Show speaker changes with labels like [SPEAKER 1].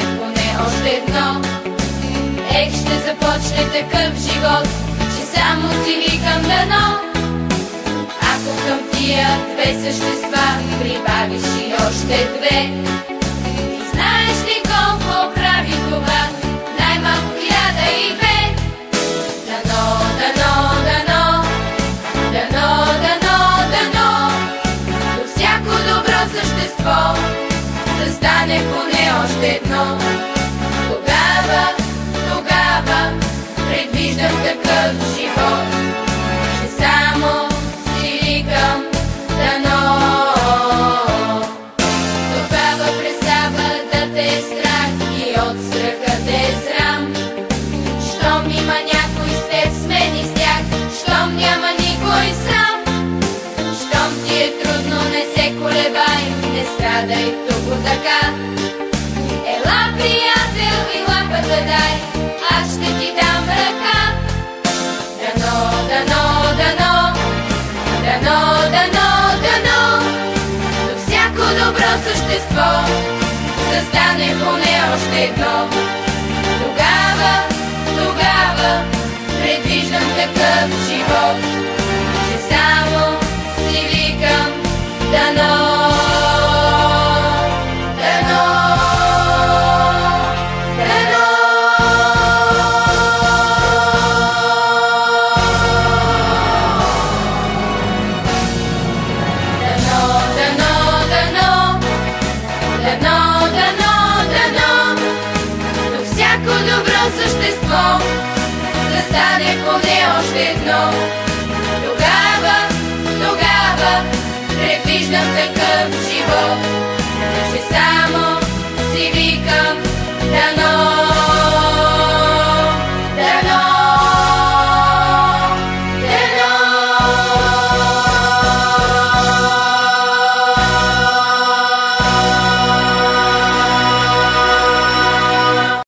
[SPEAKER 1] стане поне още едно. Ех, ще започне такъв живот, че само си викам дано. Ако към тия две същества прибавиш и още две, ти знаеш ли колко прави това? Най-малко 1002. Дано, дано, дано, дано, дано, дано, до всяко добро същество да стане поне още едно. Тогава предвиждам такъв живот, че само си викам дано. Тогава престава да те е страх и от страха те е срам. Щом има някой с теб, смени с тях, щом няма никой сам. Щом ти е трудно, не се колебай, не страдай тук така. Ела, приятел, и лапата дай, аз ще ти дам ръка. Дано, дано, дано, дано, дано, дано, до всяко добро същество да стане поне още едно. Тогава предвиждам такъв живот, че само си викам дано. Същество да стане поне още едно. Тогава предвиждам такъв живот, че само си викам